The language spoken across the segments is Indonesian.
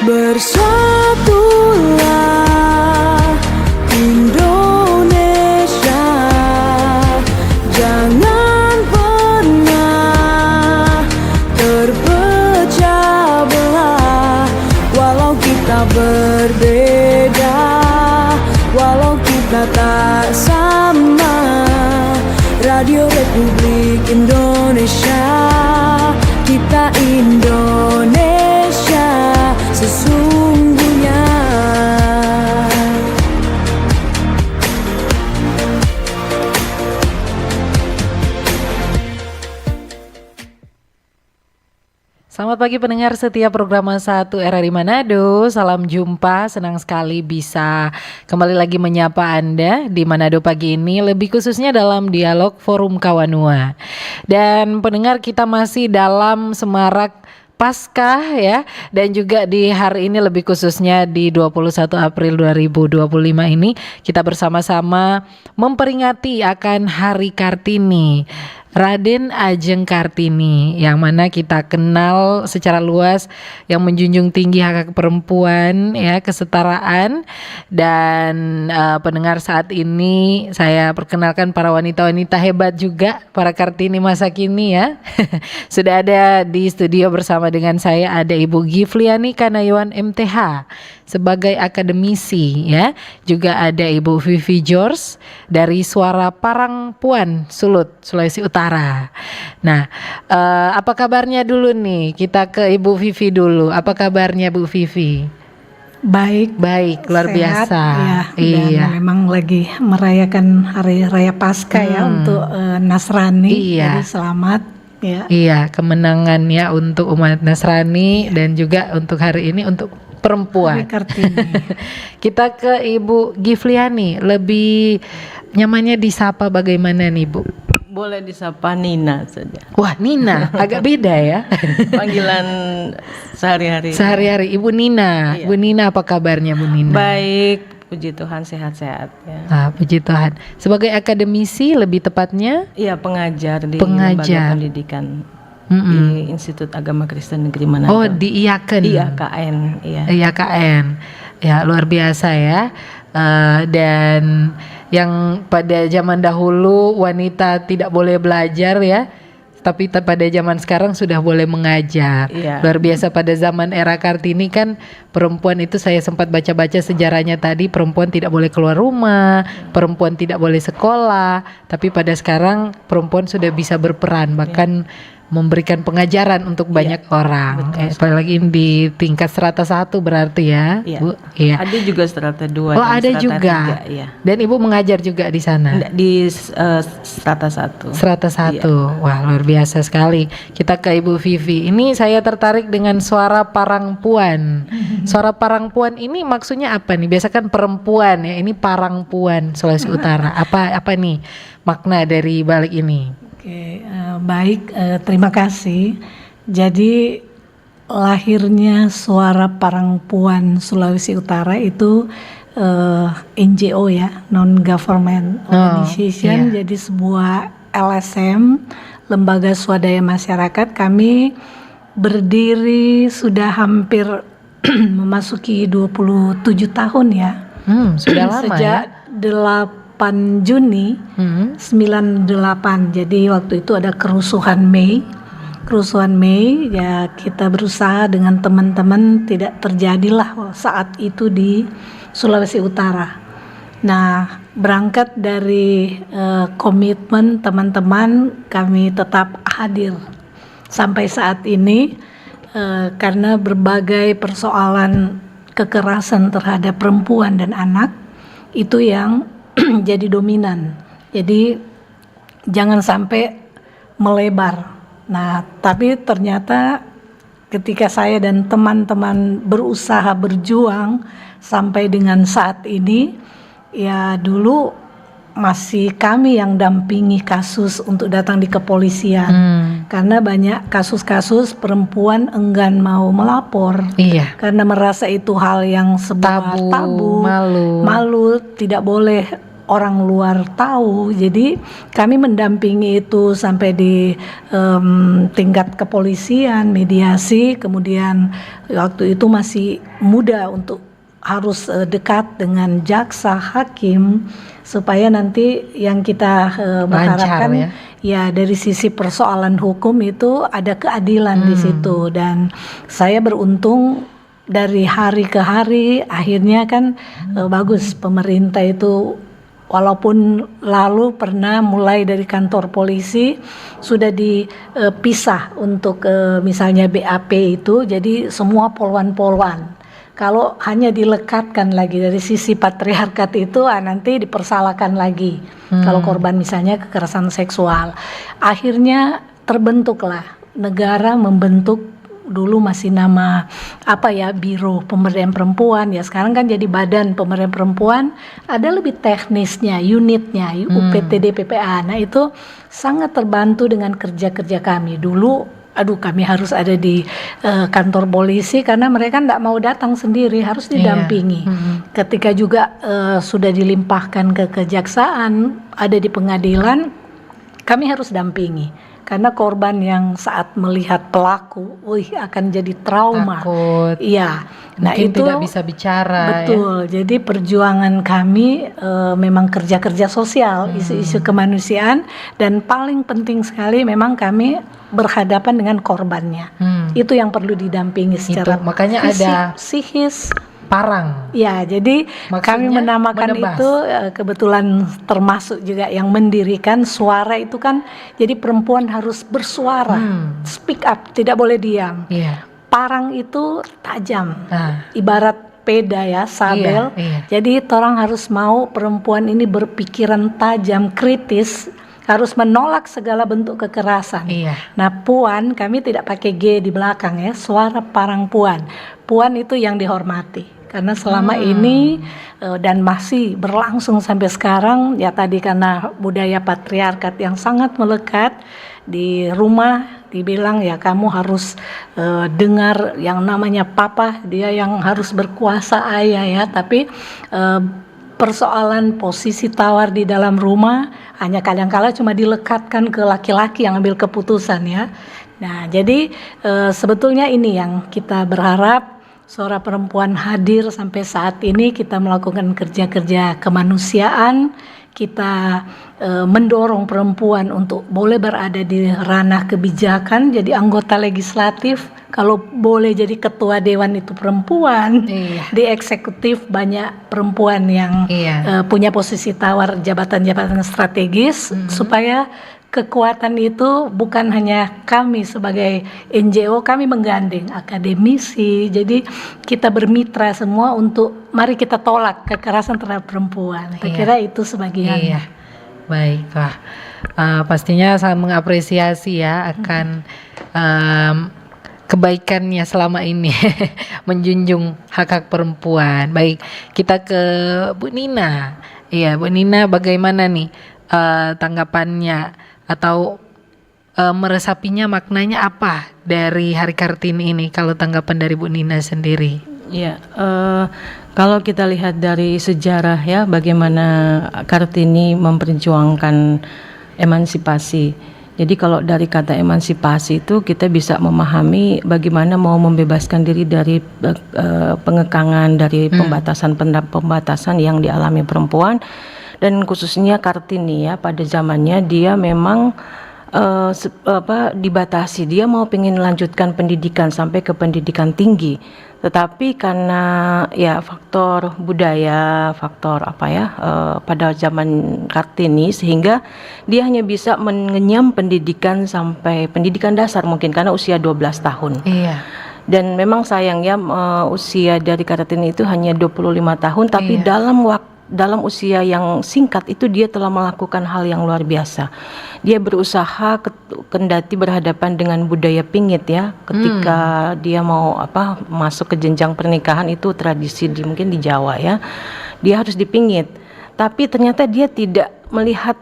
Bersatulah Indonesia, jangan pernah terpecah belah. Walau kita berbeda, walau kita tak sama, Radio Republik Indonesia, kita Indonesia sesungguhnya. Selamat pagi pendengar setiap program 1 RRI Manado. Salam jumpa, senang sekali bisa kembali lagi menyapa Anda di Manado pagi ini, lebih khususnya dalam dialog Forum Kawanua. Dan pendengar, kita masih dalam semarak Paskah ya, dan juga di hari ini lebih khususnya di 21 April 2025 ini kita bersama-sama memperingati akan Hari Kartini, Raden Ajeng Kartini, yang mana kita kenal secara luas, yang menjunjung tinggi hak perempuan ya, kesetaraan. Dan pendengar, saat ini saya perkenalkan para wanita-wanita hebat juga, para Kartini masa kini ya. Sudah ada di studio bersama dengan saya, ada Ibu Gifliani Kanayuan MTH sebagai akademisi ya. Juga ada Ibu Vivi George dari Suara Parangpuan Sulut, Sulawesi Utara. Nah, apa kabarnya dulu nih? Kita ke Ibu Vivi dulu. Apa kabarnya Bu Vivi? Baik, luar sehat, biasa. Ya, Iya. dan memang lagi merayakan Hari Raya Paskah ya untuk Nasrani. Iya. Jadi selamat ya. Iya, kemenangan ya untuk umat Nasrani dan juga untuk hari ini untuk perempuan. Hari Kartini. Kita ke Ibu Gifliani, lebih nyamannya disapa bagaimana nih Bu? Boleh disapa Nina saja. Wah, Nina, agak beda ya. Panggilan sehari-hari. Sehari-hari Ibu Nina. Iya. Bu Nina, apa kabarnya Bu Nina? Baik, puji Tuhan, sehat-sehat ya. Ah, puji Tuhan. Sebagai akademisi lebih tepatnya? Iya, pengajar di Pengajar. Lembaga Pendidikan di Institut Agama Kristen Negeri Manado. Oh, di IAKN. IAKN, iya. IAKN. Ya, luar biasa ya. Dan yang pada zaman dahulu wanita tidak boleh belajar ya, tapi pada zaman sekarang sudah boleh mengajar. Iya. Luar biasa, pada zaman era Kartini kan perempuan itu, saya sempat baca-baca sejarahnya tadi, perempuan tidak boleh keluar rumah, perempuan tidak boleh sekolah, tapi pada sekarang perempuan sudah bisa berperan, bahkan memberikan pengajaran untuk banyak orang. Apalagi di tingkat strata 1 berarti ya, Iya. Bu. Iya. Ada juga strata 2 Oh, dan ada strata juga. 3, iya. Dan Ibu mengajar juga di sana. Di strata 1. Strata 1. Wah, luar biasa sekali. Kita ke Ibu Vivi. Ini saya tertarik dengan Suara Parangpuan. Suara Parangpuan ini maksudnya apa nih? Biasa kan perempuan ya, ini Parangpuan Sulawesi Utara. Apa nih makna dari balik ini? Oke, baik, terima kasih. Jadi lahirnya Suara Parangpuan Sulawesi Utara itu NGO ya, non-government organization. Iya. Jadi sebuah LSM, lembaga swadaya masyarakat. Kami berdiri sudah hampir memasuki 27 tahun ya. Sudah lama Sejak ya. 8 Juni 98. Jadi waktu itu ada kerusuhan Mei ya, kita berusaha dengan teman-teman tidak terjadilah saat itu di Sulawesi Utara. Nah, berangkat dari komitmen teman-teman, kami tetap hadir sampai saat ini karena berbagai persoalan kekerasan terhadap perempuan dan anak itu yang jadi dominan. Jadi jangan sampai melebar. Nah, tapi ternyata ketika saya dan teman-teman berusaha berjuang sampai dengan saat ini, ya dulu masih kami yang dampingi kasus untuk datang di kepolisian. Karena banyak kasus-kasus perempuan enggan mau melapor. Iya. Karena merasa itu hal yang sebuah tabu, malu. tidak boleh orang luar tahu. Jadi kami mendampingi itu sampai di tingkat kepolisian, mediasi, kemudian waktu itu masih muda untuk harus dekat dengan jaksa, hakim, supaya nanti yang kita berharapkan ya dari sisi persoalan hukum itu ada keadilan di situ. Dan saya beruntung dari hari ke hari akhirnya kan bagus, pemerintah itu walaupun lalu pernah mulai dari kantor polisi sudah dipisah untuk misalnya BAP itu, jadi semua poluan-poluan. Kalau hanya dilekatkan lagi dari sisi patriarkat itu nanti dipersalahkan lagi. Kalau korban misalnya kekerasan seksual, akhirnya terbentuklah negara membentuk, dulu masih nama Biro Pemberdayaan Perempuan, ya sekarang kan jadi Badan Pemberdayaan Perempuan, ada lebih teknisnya, unitnya, UPTD PPA. Nah itu sangat terbantu dengan kerja-kerja kami. Dulu kami harus ada di kantor polisi karena mereka tidak mau datang sendiri, harus didampingi. Ketika juga sudah dilimpahkan ke kejaksaan, ada di pengadilan, kami harus dampingi. Karena korban yang saat melihat pelaku, akan jadi trauma. Takut. Iya. Nah mungkin itu tidak bisa bicara. Betul. Ya? Jadi perjuangan kami memang kerja-kerja sosial, isu-isu kemanusiaan, dan paling penting sekali memang kami berhadapan dengan korbannya. Itu yang perlu didampingi secara makanya fisik, ada psikis. Parang. Ya, jadi maksudnya kami menamakan menebas. itu kebetulan termasuk juga yang mendirikan suara itu kan, jadi perempuan harus bersuara, speak up, tidak boleh diam. Parang itu tajam, ibarat peda ya, sabel. Jadi orang harus mau perempuan ini berpikiran tajam, kritis, harus menolak segala bentuk kekerasan. Nah, puan kami tidak pakai G di belakang ya, suara parang puan. Puan itu yang dihormati. Karena selama ini dan masih berlangsung sampai sekarang, ya tadi karena budaya patriarkat yang sangat melekat di rumah, dibilang ya kamu harus dengar yang namanya papa, dia yang harus berkuasa ayah ya, tapi persoalan posisi tawar di dalam rumah hanya kadang-kala cuma dilekatkan ke laki-laki yang ambil keputusan ya. Nah jadi sebetulnya ini yang kita berharap, suara perempuan hadir sampai saat ini. Kita melakukan kerja-kerja kemanusiaan, kita mendorong perempuan untuk boleh berada di ranah kebijakan, jadi anggota legislatif, kalau boleh jadi ketua dewan itu perempuan, di eksekutif banyak perempuan yang punya posisi tawar jabatan-jabatan strategis, supaya kekuatan itu bukan hanya kami sebagai NGO, kami menggandeng akademisi, jadi kita bermitra semua untuk mari kita tolak kekerasan terhadap perempuan. Saya kira itu sebagian. Baiklah, pastinya sangat mengapresiasi ya akan kebaikannya selama ini menjunjung hak-hak perempuan. Baik, kita ke Bu Nina. Iya, Bu Nina, bagaimana nih tanggapannya atau meresapinya, maknanya apa dari Hari Kartini ini kalau tanggapan dari Bu Nina sendiri? Ya, kalau kita lihat dari sejarah ya, bagaimana Kartini memperjuangkan emansipasi. Jadi kalau dari kata emansipasi itu kita bisa memahami bagaimana mau membebaskan diri dari pengekangan, dari pembatasan yang dialami perempuan. Dan khususnya Kartini ya, pada zamannya dia memang dibatasi, dia mau pengen lanjutkan pendidikan sampai ke pendidikan tinggi, tetapi karena ya faktor budaya, faktor pada zaman Kartini, sehingga dia hanya bisa mengenyam pendidikan sampai pendidikan dasar mungkin karena usia 12 tahun. Dan memang sayangnya usia dari Kartini itu hanya 25 tahun, tapi dalam usia yang singkat itu dia telah melakukan hal yang luar biasa. Dia berusaha kendati berhadapan dengan budaya pingit ya, ketika dia mau masuk ke jenjang pernikahan, itu tradisi mungkin di Jawa ya, dia harus dipingit. Tapi ternyata dia tidak melihat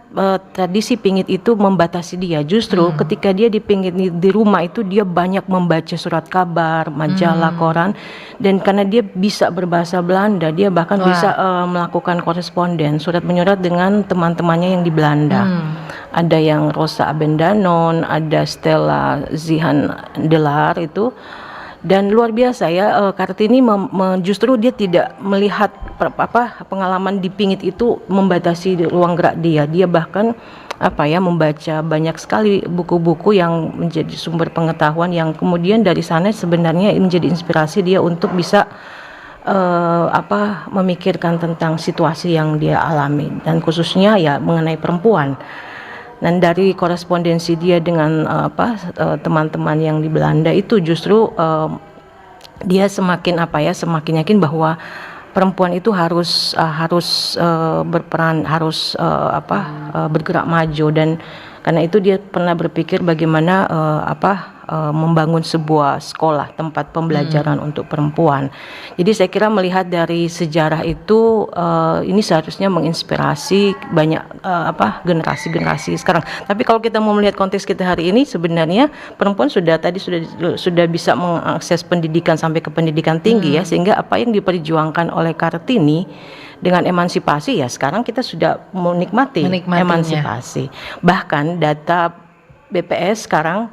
tradisi pingit itu membatasi dia. Justru ketika dia di pingit di rumah itu dia banyak membaca surat kabar, majalah, koran, dan karena dia bisa berbahasa Belanda, dia bahkan bisa melakukan koresponden, surat menyurat dengan teman-temannya yang di Belanda. Ada yang Rosa Abendanon, ada Stella Zihan-Delar itu. Dan luar biasa ya, Kartini justru dia tidak melihat pengalaman di pingit itu membatasi ruang gerak dia. Dia bahkan membaca banyak sekali buku-buku yang menjadi sumber pengetahuan yang kemudian dari sana sebenarnya menjadi inspirasi dia untuk bisa memikirkan tentang situasi yang dia alami, dan khususnya ya mengenai perempuan. Dan dari korespondensi dia dengan teman-teman yang di Belanda itu justru dia semakin yakin bahwa perempuan itu harus berperan, harus bergerak maju, dan karena itu dia pernah berpikir bagaimana membangun sebuah sekolah tempat pembelajaran untuk perempuan. Jadi saya kira melihat dari sejarah itu ini seharusnya menginspirasi banyak generasi-generasi sekarang. Tapi kalau kita mau melihat konteks kita hari ini, sebenarnya perempuan sudah bisa mengakses pendidikan sampai ke pendidikan tinggi ya, sehingga apa yang diperjuangkan oleh Kartini dengan emansipasi ya sekarang kita sudah menikmati emansipasi. Bahkan data BPS sekarang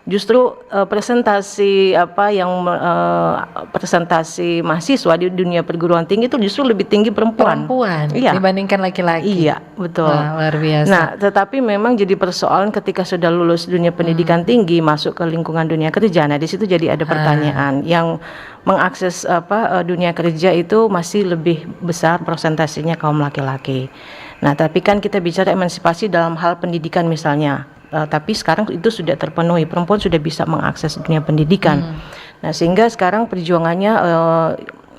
justru presentasi mahasiswa di dunia perguruan tinggi itu justru lebih tinggi perempuan dibandingkan laki-laki. Iya, betul. Luar biasa. Nah, tetapi memang jadi persoalan ketika sudah lulus dunia pendidikan tinggi masuk ke lingkungan dunia kerja. Nah, di situ jadi ada pertanyaan yang mengakses dunia kerja itu masih lebih besar persentasinya kaum laki-laki. Nah, tapi kan kita bicara emansipasi dalam hal pendidikan misalnya. Tapi sekarang itu sudah terpenuhi, perempuan sudah bisa mengakses dunia pendidikan. Nah, sehingga sekarang perjuangannya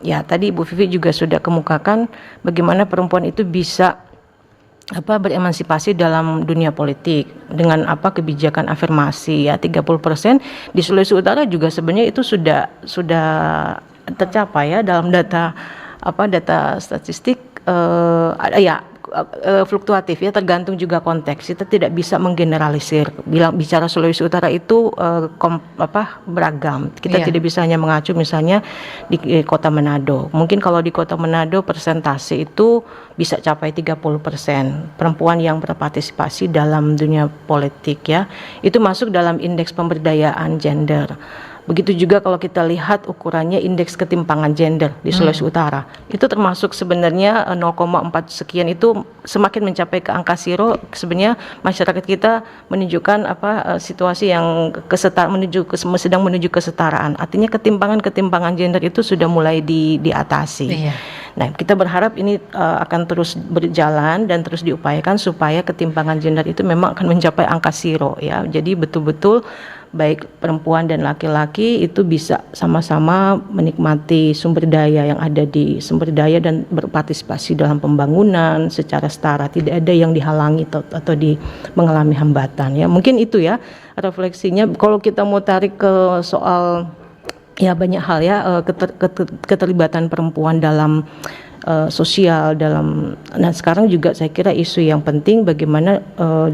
ya tadi Ibu Vivi juga sudah kemukakan bagaimana perempuan itu bisa beremansipasi dalam dunia politik dengan kebijakan afirmasi ya 30%. Di Sulawesi Utara juga sebenarnya itu sudah tercapai ya dalam data statistik fluktuatif ya, tergantung juga konteks. Kita tidak bisa menggeneralisir. Bicara Sulawesi Utara itu beragam. Kita tidak bisa hanya mengacu misalnya di Kota Manado. Mungkin kalau di Kota Manado persentase itu bisa capai 30% perempuan yang berpartisipasi dalam dunia politik ya. Itu masuk dalam indeks pemberdayaan gender. Begitu juga kalau kita lihat ukurannya indeks ketimpangan gender di Sulawesi Utara. Itu termasuk sebenarnya 0,4 sekian, itu semakin mencapai ke angka zero. Sebenarnya masyarakat kita menunjukkan situasi yang sedang menuju kesetaraan. Artinya ketimpangan gender itu sudah mulai diatasi. Iya. Nah, kita berharap ini akan terus berjalan dan terus diupayakan supaya ketimpangan gender itu memang akan mencapai angka zero ya. Jadi betul-betul baik perempuan dan laki-laki itu bisa sama-sama menikmati sumber daya yang ada di sumber daya dan berpartisipasi dalam pembangunan secara setara, tidak ada yang dihalangi atau mengalami hambatan ya. Mungkin itu ya refleksinya. Kalau kita mau tarik ke soal ya banyak hal ya, keterlibatan perempuan dalam sosial nah sekarang juga saya kira isu yang penting bagaimana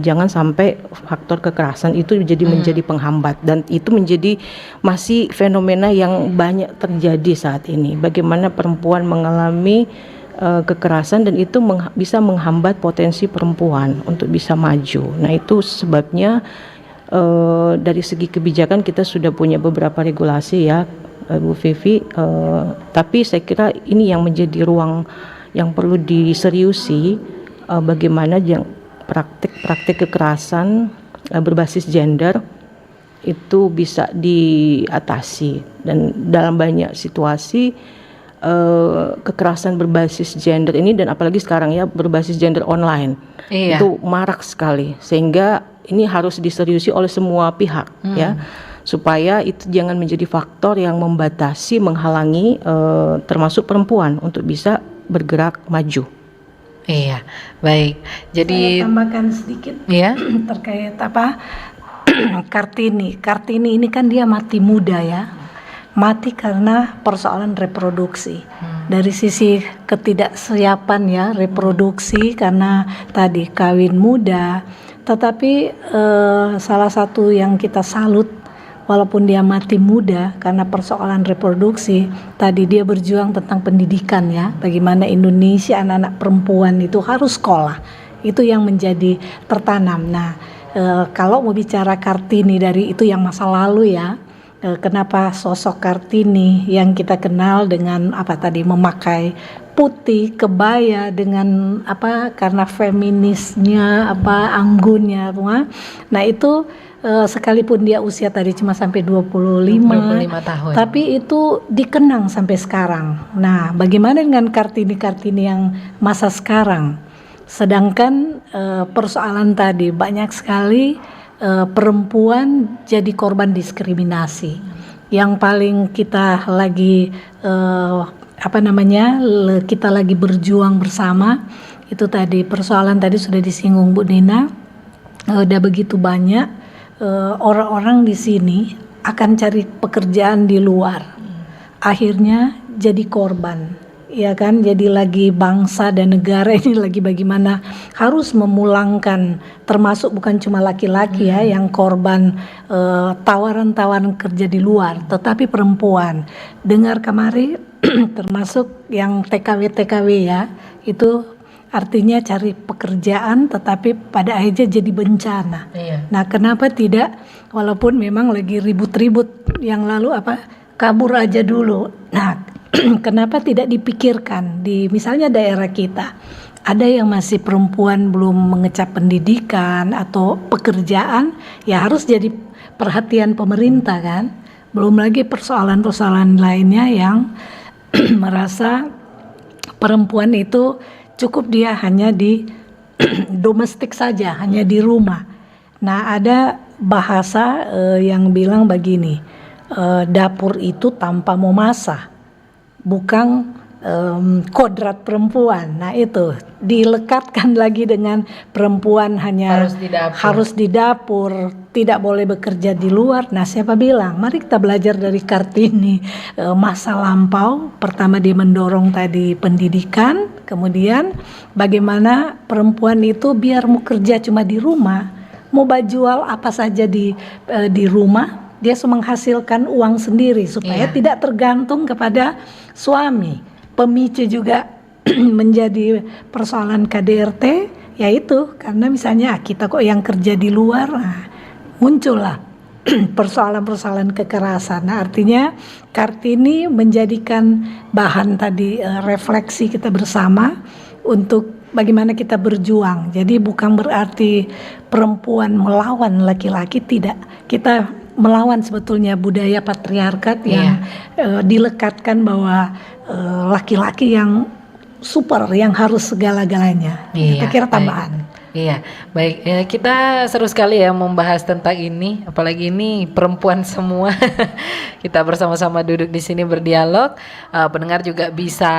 jangan sampai faktor kekerasan itu menjadi penghambat, dan itu menjadi masih fenomena yang banyak terjadi saat ini. Bagaimana perempuan mengalami kekerasan dan itu bisa menghambat potensi perempuan untuk bisa maju. Nah, itu sebabnya dari segi kebijakan kita sudah punya beberapa regulasi ya Bu Vivi, tapi saya kira ini yang menjadi ruang yang perlu diseriusi, bagaimana praktik kekerasan berbasis gender itu bisa diatasi. Dan dalam banyak situasi kekerasan berbasis gender ini, dan apalagi sekarang ya berbasis gender online, itu marak sekali, sehingga ini harus diseriusi oleh semua pihak ya, supaya itu jangan menjadi faktor yang membatasi, menghalangi termasuk perempuan untuk bisa bergerak maju. Iya, baik. Jadi saya tambahkan sedikit terkait Kartini. Kartini ini kan dia mati muda ya, mati karena persoalan reproduksi. Dari sisi ketidaksiapan ya reproduksi karena tadi kawin muda, tetapi salah satu yang kita salut walaupun dia mati muda karena persoalan reproduksi, tadi dia berjuang tentang pendidikan ya, bagaimana Indonesia anak-anak perempuan itu harus sekolah, itu yang menjadi tertanam. Nah, kalau mau bicara Kartini dari itu yang masa lalu ya, kenapa sosok Kartini yang kita kenal dengan apa tadi memakai putih kebaya dengan apa karena feminisnya apa anggunnya semua. Nah itu sekalipun dia usia tadi cuma sampai 25 tahun. tapi itu dikenang sampai sekarang. Nah bagaimana dengan Kartini-Kartini yang masa sekarang? Sedangkan persoalan tadi banyak sekali perempuan jadi korban diskriminasi. Yang paling kita lagi kita lagi berjuang bersama itu tadi persoalan tadi sudah disinggung Bu Nina. Udah begitu banyak orang-orang di sini akan cari pekerjaan di luar, akhirnya jadi korban. Ya kan, jadi lagi bangsa dan negara ini lagi bagaimana harus memulangkan, termasuk bukan cuma laki-laki ya yang korban tawaran-tawaran kerja di luar, tetapi perempuan. Dengar kemarin termasuk yang TKW ya, itu artinya cari pekerjaan tetapi pada akhirnya jadi bencana. Iya. Nah kenapa tidak, walaupun memang lagi ribut-ribut yang lalu kabur aja dulu. Nah kenapa tidak dipikirkan di misalnya daerah kita ada yang masih perempuan belum mengecap pendidikan atau pekerjaan, ya harus jadi perhatian pemerintah kan. Belum lagi persoalan-persoalan lainnya yang merasa perempuan itu cukup dia hanya di domestik saja, hanya di rumah. Nah ada bahasa yang bilang begini, dapur itu tanpa memasak, bukan kodrat perempuan. Nah itu dilekatkan lagi dengan perempuan hanya harus di dapur, tidak boleh bekerja di luar. Nah siapa bilang? Mari kita belajar dari Kartini masa lampau. Pertama dia mendorong tadi pendidikan, kemudian bagaimana perempuan itu biar mau kerja cuma di rumah, mau jual apa saja di rumah, dia menghasilkan uang sendiri supaya tidak tergantung kepada suami. Pemicu juga menjadi persoalan KDRT, yaitu karena misalnya kita kok yang kerja di luar, muncullah persoalan-persoalan kekerasan. Nah artinya Kartini menjadikan bahan tadi refleksi kita bersama untuk bagaimana kita berjuang. Jadi bukan berarti perempuan melawan laki-laki, tidak. Kita melawan sebetulnya budaya patriarkat yang dilekatkan bahwa laki-laki yang super, yang harus segala-galanya. Kita kira tambahan. Iya, baik. Kita seru sekali ya membahas tentang ini, apalagi ini perempuan semua. Kita bersama-sama duduk di sini berdialog. Pendengar juga bisa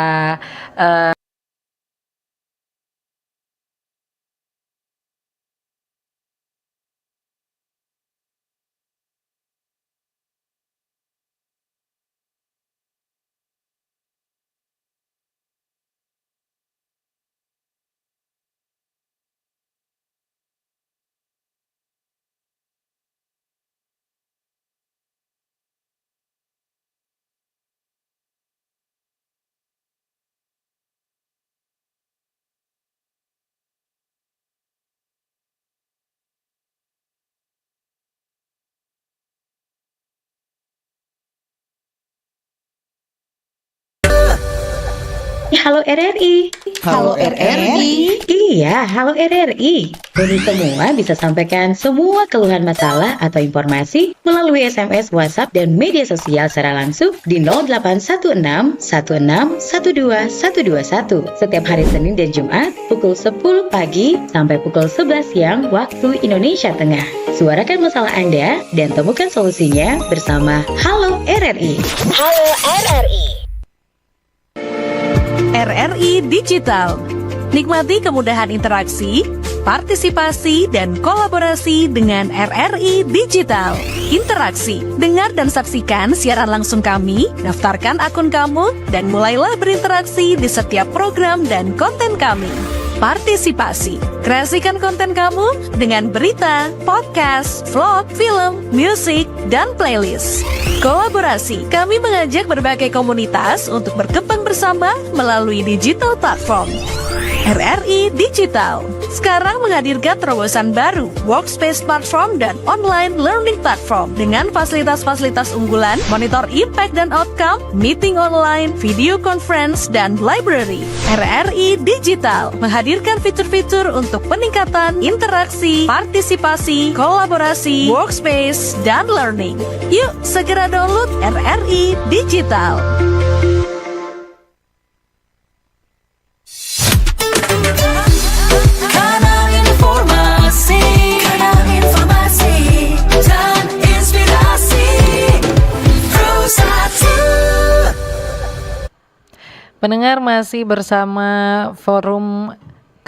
Halo RRI. Halo RRI. Iya, halo RRI. Kami semua bisa sampaikan semua keluhan masalah atau informasi melalui SMS, WhatsApp, dan media sosial secara langsung di 0816 16 12 121 setiap hari Senin dan Jumat pukul 10 pagi sampai pukul 11 siang waktu Indonesia Tengah. Suarakan masalah Anda dan temukan solusinya bersama Halo RRI. Halo RRI. RRI Digital. Nikmati kemudahan interaksi, partisipasi dan kolaborasi dengan RRI Digital. Interaksi, dengar dan saksikan siaran langsung kami, daftarkan akun kamu, dan mulailah berinteraksi di setiap program dan konten kami. Partisipasi, kreasikan konten kamu dengan berita, podcast, vlog, film, musik, dan playlist. Kolaborasi, kami mengajak berbagai komunitas untuk berkembang bersama melalui digital platform. RRI Digital sekarang menghadirkan terobosan baru, workspace platform dan online learning platform dengan fasilitas-fasilitas unggulan, monitor impact dan outcome, meeting online, video conference, dan library. RRI Digital menghadirkan fitur-fitur untuk peningkatan interaksi, partisipasi, kolaborasi, workspace, dan learning. Yuk segera download RRI Digital. Kanal informasi dan inspirasi Pro1. Pendengar masih bersama Forum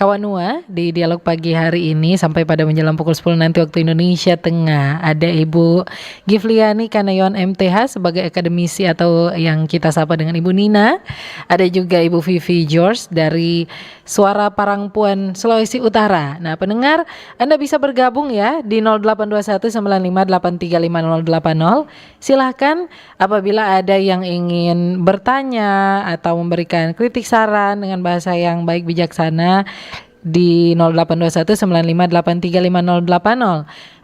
Kawanua di dialog pagi hari ini sampai pada menjelang pukul 10 nanti waktu Indonesia Tengah. Ada Ibu Gifliani Kanayon MTH sebagai akademisi atau yang kita sapa dengan Ibu Nina. Ada juga Ibu Vivi George dari Suara Parangpuan Sulawesi Utara. Nah pendengar, Anda bisa bergabung ya di 082195835080. Silahkan apabila ada yang ingin bertanya atau memberikan kritik saran dengan bahasa yang baik bijaksana di 082195835080.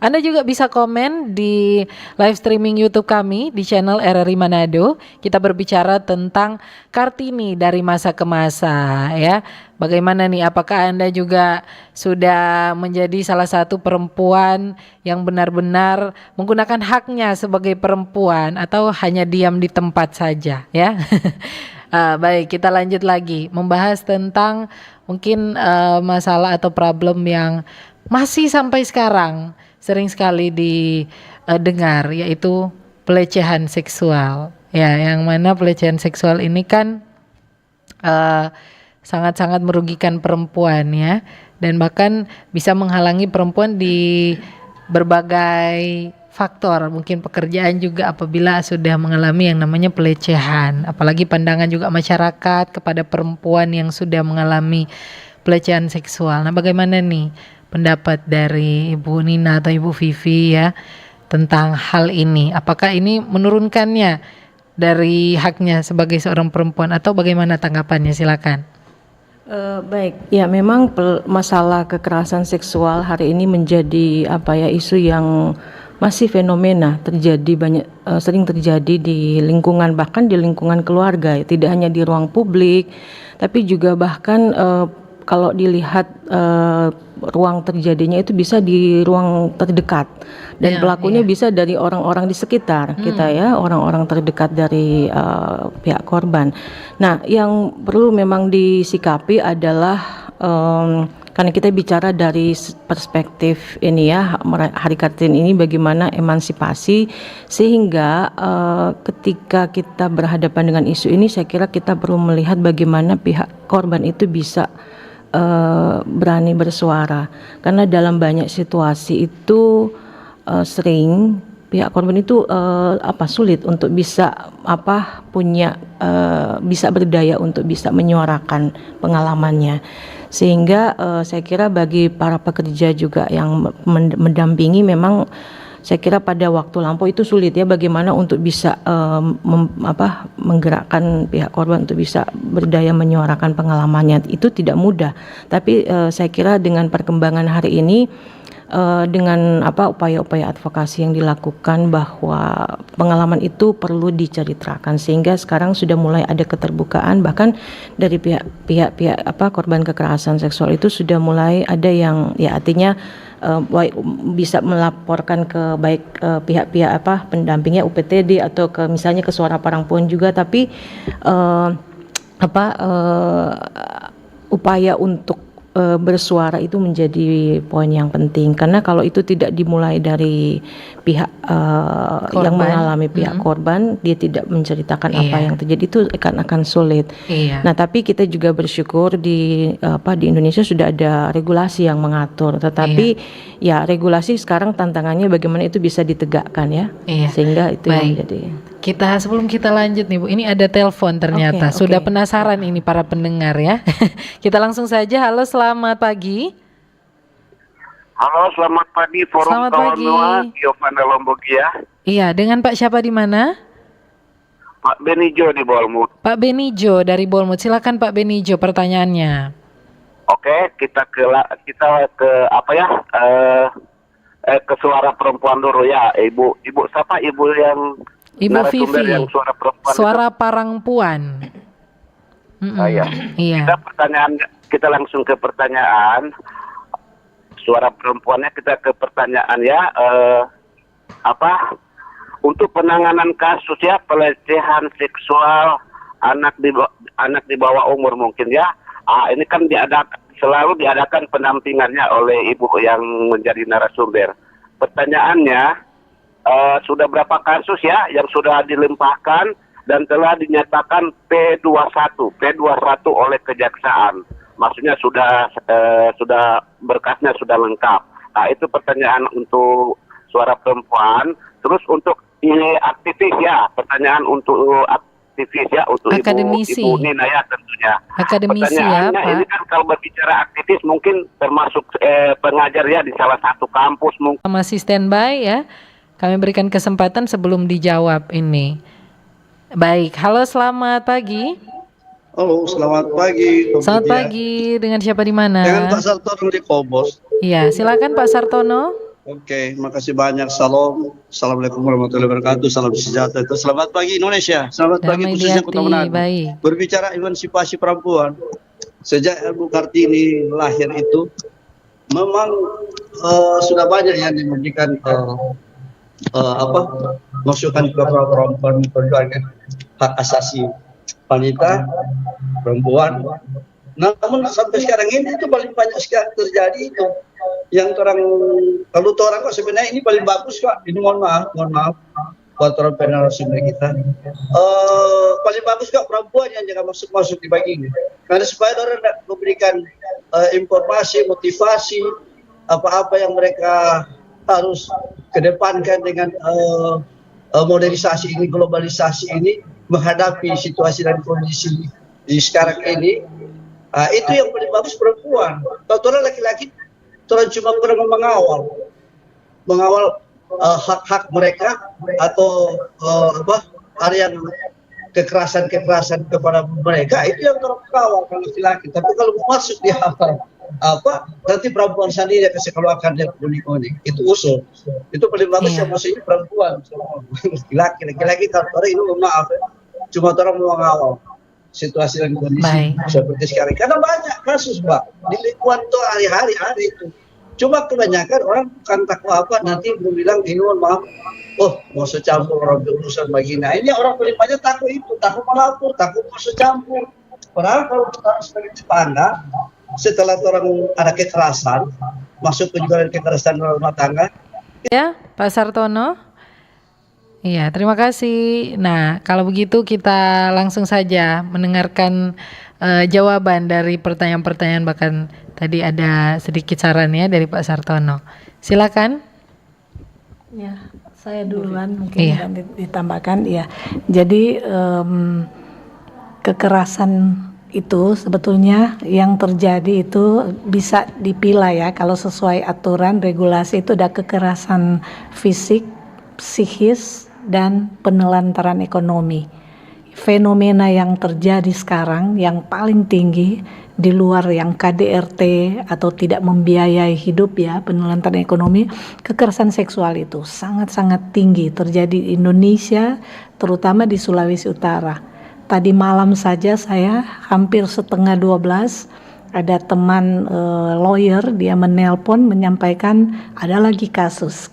Anda juga bisa komen di live streaming YouTube kami di channel RRI Manado. Kita berbicara tentang Kartini dari masa ke masa ya. Bagaimana nih, apakah Anda juga sudah menjadi salah satu perempuan yang benar-benar menggunakan haknya sebagai perempuan atau hanya diam di tempat saja ya. Baik, kita lanjut lagi membahas tentang mungkin masalah atau problem yang masih sampai sekarang sering sekali didengar, yaitu pelecehan seksual. Ya, yang mana pelecehan seksual ini kan sangat-sangat merugikan perempuan ya, dan bahkan bisa menghalangi perempuan di berbagai faktor, mungkin pekerjaan juga apabila sudah mengalami yang namanya pelecehan. Apalagi pandangan juga masyarakat kepada perempuan yang sudah mengalami pelecehan seksual. Nah bagaimana nih pendapat dari Ibu Nina atau Ibu Vivi ya tentang hal ini? Apakah ini menurunkannya dari haknya sebagai seorang perempuan atau bagaimana tanggapannya? Silakan. Baik, ya memang masalah kekerasan seksual hari ini menjadi isu yang masih fenomena terjadi sering terjadi di lingkungan, bahkan di lingkungan keluarga, tidak hanya di ruang publik tapi juga bahkan kalau dilihat ruang terjadinya itu bisa di ruang terdekat dan pelakunya bisa dari orang-orang di sekitar kita ya, orang-orang terdekat dari pihak korban. Nah yang perlu memang disikapi adalah karena kita bicara dari perspektif ini ya, Hari Kartini ini bagaimana emansipasi, sehingga ketika kita berhadapan dengan isu ini saya kira kita perlu melihat bagaimana pihak korban itu bisa berani bersuara, karena dalam banyak situasi itu sering pihak korban itu sulit untuk bisa bisa berdaya untuk bisa menyuarakan pengalamannya. Sehingga saya kira bagi para pekerja juga yang mendampingi, memang saya kira pada waktu lampau itu sulit ya, bagaimana untuk bisa menggerakkan pihak korban untuk bisa berdaya menyuarakan pengalamannya. Itu tidak mudah, tapi saya kira dengan perkembangan hari ini, dengan upaya-upaya advokasi yang dilakukan, bahwa pengalaman itu perlu diceritakan, sehingga sekarang sudah mulai ada keterbukaan, bahkan dari pihak korban kekerasan seksual itu sudah mulai ada yang ya artinya bisa melaporkan ke baik pihak-pihak pendampingnya UPTD atau ke misalnya ke Suara Parangpuan juga, tapi upaya untuk bersuara itu menjadi poin yang penting, karena kalau itu tidak dimulai dari pihak yang Korban. mengalami, pihak korban, dia tidak menceritakan apa Iya. yang terjadi, itu akan sulit. Iya. Nah, tapi kita juga bersyukur di Indonesia sudah ada regulasi yang mengatur, tetapi ya regulasi sekarang tantangannya bagaimana itu bisa ditegakkan ya, Iya. sehingga itu yang Baik. menjadi. Sebelum kita lanjut nih Bu, ini ada telepon ternyata. Oke. Sudah penasaran ini para pendengar ya. Kita langsung saja. Halo, selamat pagi. Halo, selamat pagi Forum Selamat Kawan pagi. Noah, Giovanna Lombogia, Iya, dengan Pak siapa di mana? Pak Benijo di Bolmut. Pak Benijo dari Bolmut. Silakan Pak Benijo pertanyaannya. Oke, kita ke apa ya? Ke suara perempuan dulu ya, Ibu siapa? Ibu yang Ibu narasumber Vivi. yang suara perempuan. Suara Parangpuan. Mm-mm. Iya. Iya. Kita langsung ke pertanyaan. Suara perempuannya kita ke pertanyaan ya. Untuk penanganan kasus ya pelecehan seksual anak di bawah umur mungkin ya. Ini kan selalu diadakan pendampingannya oleh ibu yang menjadi narasumber. Pertanyaannya, sudah berapa kasus ya yang sudah dilimpahkan dan telah dinyatakan P21 oleh kejaksaan? Maksudnya sudah berkasnya sudah lengkap. Nah, itu pertanyaan untuk suara perempuan. Terus untuk ini aktivis ya, pertanyaan untuk aktivis ya, untuk Akademisi. Ibu Nina ya tentunya. Akademisi ya, Pertanyaannya Pak. ini kan kalau berbicara aktivis mungkin termasuk pengajar ya di salah satu kampus mungkin. Masih standby ya. Kami berikan kesempatan sebelum dijawab ini. Baik, halo selamat pagi. Halo, selamat pagi. Selamat pagi, dengan siapa di mana? Dengan Pak Sartono di Kobos. Iya, silakan Pak Sartono. Oke, makasih banyak. Assalamualaikum warahmatullahi wabarakatuh. Salam sejahtera. Selamat pagi Indonesia. Selamat pagi Damai di khususnya hati, Kota Manado. baik. Berbicara emansipasi perempuan, sejak Ibu Kartini lahir itu, memang sudah banyak yang memberikan masukan kepada perempuan memperjuangkan hak asasi wanita, perempuan. Namun sampai sekarang ini itu paling banyak sekali terjadi itu. Yang kalau orang kok sebenarnya ini paling bagus kok. Ini mohon maaf buat orang narasumber kita. Paling bagus kok perempuan yang jangan masuk di bagi ini. Karena supaya orang memberikan informasi, motivasi apa-apa yang mereka harus kedepankan dengan modernisasi ini, globalisasi ini, menghadapi situasi dan kondisi di sekarang ini. Itu yang paling bagus perempuan. Kalau orang laki-laki, orang cuma pernah mengawal hak-hak mereka atau area kekerasan kepada mereka, itu yang orang kawal kalau laki-laki. Tapi kalau masuk di nanti perempuan sendiri akan keluarkan dia kuning-kuning. Itu usul. Itu paling bagus yang maksudnya perempuan. Laki-laki kalau orang ini maaf ya, cuma orang mau mengawal situasi dan kondisi seperti sekarang. Karena banyak kasus, Mbak, di lingkungan itu hari-hari itu. Cuma kebanyakan orang bukan takut nanti bilang ini maaf, mau campur orang berurusan begini. Nah, ini orang paling banyak takut itu, takut melapor, takut mau campur. Padahal kalau kita sebagai tetangga, setelah orang ada kekerasan, masuk ke juga kekerasan rumah tangga. Ya, Pak Sartono. Iya, terima kasih. Nah, kalau begitu kita langsung saja mendengarkan jawaban dari pertanyaan-pertanyaan, bahkan tadi ada sedikit saran ya dari Pak Sartono. Silakan. Ya, saya duluan mungkin dan ditambahkan ya. Jadi kekerasan itu sebetulnya yang terjadi itu bisa dipilah ya, kalau sesuai aturan regulasi itu ada kekerasan fisik, psikis, dan penelantaran ekonomi. Fenomena yang terjadi sekarang yang paling tinggi di luar yang KDRT atau tidak membiayai hidup ya, penelantaran ekonomi, kekerasan seksual itu sangat-sangat tinggi terjadi di Indonesia, terutama di Sulawesi Utara. Tadi malam saja saya hampir 11:30 ada teman lawyer, dia menelpon menyampaikan ada lagi kasus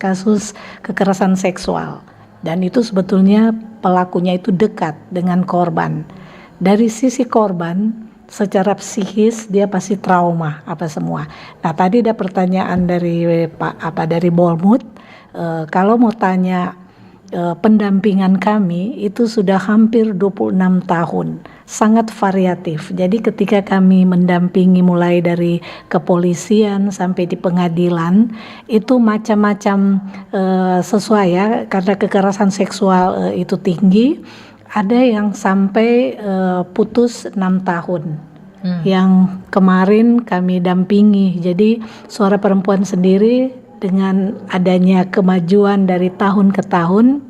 kekerasan seksual. Dan itu sebetulnya pelakunya itu dekat dengan korban. Dari sisi korban, secara psikis dia pasti trauma apa semua. Nah, tadi ada pertanyaan dari dari Bolmut, kalau mau tanya pendampingan kami itu sudah hampir 26 tahun, sangat variatif. Jadi ketika kami mendampingi mulai dari kepolisian sampai di pengadilan, itu macam-macam sesuai ya, karena kekerasan seksual itu tinggi. Ada yang sampai putus 6 tahun. Yang kemarin kami dampingi. Jadi Suara Perempuan sendiri dengan adanya kemajuan dari tahun ke tahun,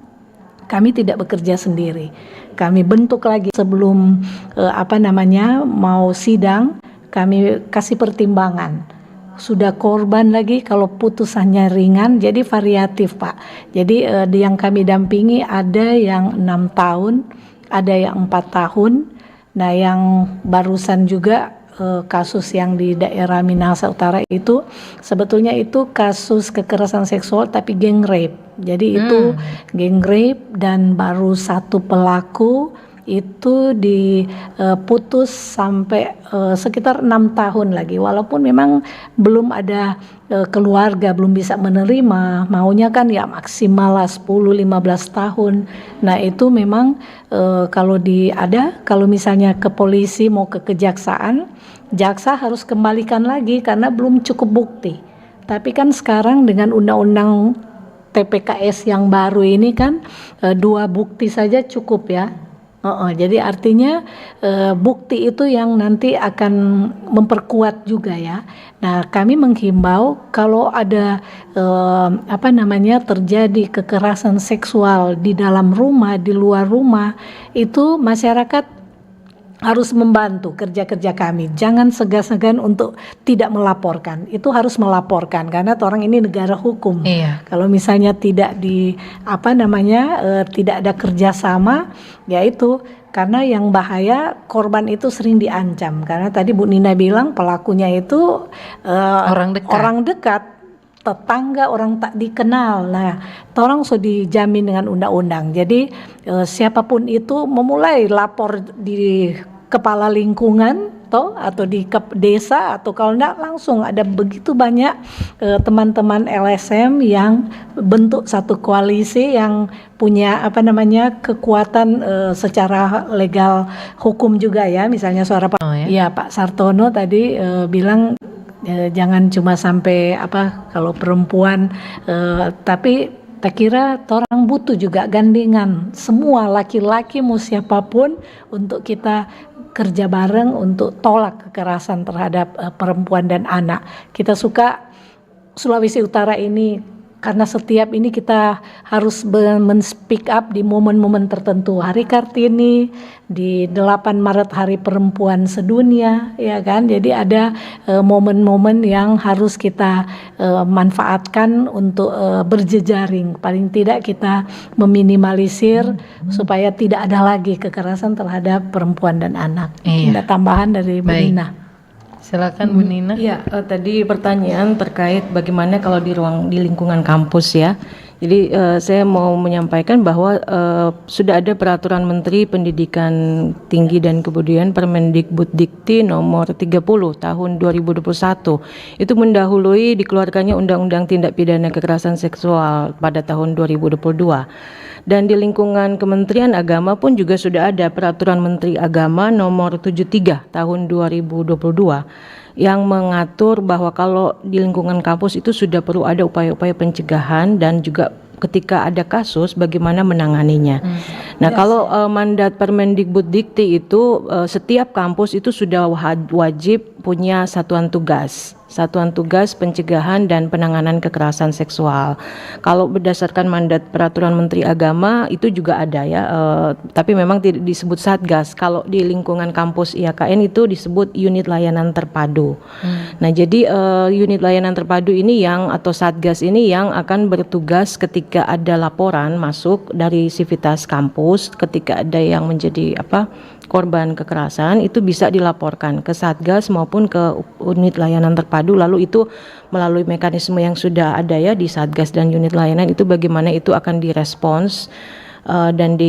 kami tidak bekerja sendiri. Kami bentuk lagi sebelum mau sidang, kami kasih pertimbangan. Sudah korban lagi kalau putusannya ringan, jadi variatif Pak. Jadi yang kami dampingi ada yang 6 tahun, ada yang 4 tahun. Nah, yang barusan juga kasus yang di daerah Minahasa Utara itu sebetulnya itu kasus kekerasan seksual tapi geng rape. Jadi itu geng rape dan baru satu pelaku itu diputus sampai sekitar 6 tahun lagi, walaupun memang belum ada keluarga belum bisa menerima, maunya kan ya maksimal lah 10-15 tahun. Nah itu memang kalau misalnya ke polisi mau ke kejaksaan, jaksa harus kembalikan lagi karena belum cukup bukti. Tapi kan sekarang dengan undang-undang TPKS yang baru ini kan 2 bukti saja cukup ya. Jadi artinya bukti itu yang nanti akan memperkuat juga ya. Nah, kami menghimbau kalau ada terjadi kekerasan seksual di dalam rumah, di luar rumah, itu masyarakat harus membantu kerja-kerja kami. Jangan segan-segan untuk tidak melaporkan. Itu harus melaporkan karena orang ini negara hukum. Iya. Kalau misalnya tidak tidak ada kerjasama, ya itu karena yang bahaya korban itu sering diancam. Karena tadi Bu Nina bilang pelakunya itu orang dekat, tetangga, orang tak dikenal. Nah, tolong sudah dijamin dengan undang-undang. Jadi siapapun itu memulai lapor di kepala lingkungan atau di desa, atau kalau enggak langsung ada begitu banyak teman-teman LSM yang bentuk satu koalisi yang punya kekuatan secara legal hukum juga ya. Misalnya suara Pak Sartono tadi bilang jangan cuma sampai kalau perempuan, tapi tak kira orang butuh juga gandengan semua laki-laki mau siapapun untuk kita kerja bareng untuk tolak kekerasan terhadap perempuan dan anak. Kita suka Sulawesi Utara ini karena setiap ini kita harus men-speak up di momen-momen tertentu. Hari Kartini, di 8 Maret Hari Perempuan Sedunia, ya kan? Jadi ada momen-momen yang harus kita manfaatkan untuk berjejaring. Paling tidak kita meminimalisir supaya tidak ada lagi kekerasan terhadap perempuan dan anak. Ada tambahan dari Bu Nina. Silakan Bu Nina. Iya, tadi pertanyaan terkait bagaimana kalau di lingkungan kampus ya. Jadi saya mau menyampaikan bahwa sudah ada peraturan Menteri Pendidikan Tinggi dan Kebudayaan Permendikbuddikti nomor 30 tahun 2021. Itu mendahului dikeluarkannya Undang-Undang Tindak Pidana Kekerasan Seksual pada tahun 2022. Dan di lingkungan Kementerian Agama pun juga sudah ada peraturan Menteri Agama nomor 73 tahun 2022 yang mengatur bahwa kalau di lingkungan kampus itu sudah perlu ada upaya-upaya pencegahan dan juga ketika ada kasus bagaimana menanganinya. Nah, kalau mandat Permendikbuddikti itu setiap kampus itu sudah wajib punya satuan tugas pencegahan dan penanganan kekerasan seksual. Kalau berdasarkan mandat peraturan Menteri Agama itu juga ada ya, tapi memang tidak disebut Satgas. Kalau di lingkungan kampus IAKN itu disebut unit layanan terpadu. Nah, jadi unit layanan terpadu ini atau Satgas ini yang akan bertugas ketika ada laporan masuk dari sivitas kampus, ketika ada yang menjadi korban kekerasan itu bisa dilaporkan ke Satgas maupun ke unit layanan terpadu, lalu itu melalui mekanisme yang sudah ada ya di Satgas dan unit layanan itu bagaimana itu akan direspons dan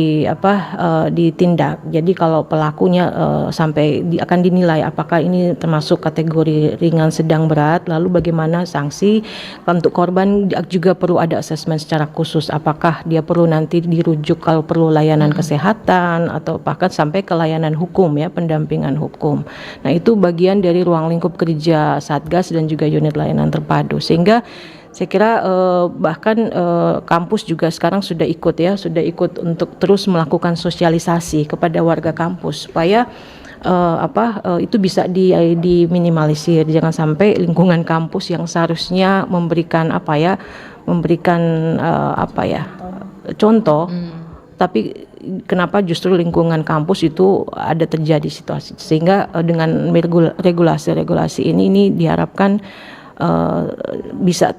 ditindak. Jadi kalau pelakunya akan dinilai apakah ini termasuk kategori ringan, sedang, berat, lalu bagaimana sanksi. Untuk korban juga perlu ada asesmen secara khusus, apakah dia perlu nanti dirujuk kalau perlu layanan kesehatan atau bahkan sampai ke layanan hukum ya, pendampingan hukum. Nah, itu bagian dari ruang lingkup kerja Satgas dan juga unit layanan terpadu, sehingga saya kira bahkan kampus juga sekarang sudah ikut untuk terus melakukan sosialisasi kepada warga kampus supaya itu bisa diminimalisir. Jangan sampai lingkungan kampus yang seharusnya memberikan contoh, tapi kenapa justru lingkungan kampus itu ada terjadi situasi, sehingga dengan regulasi ini diharapkan bisa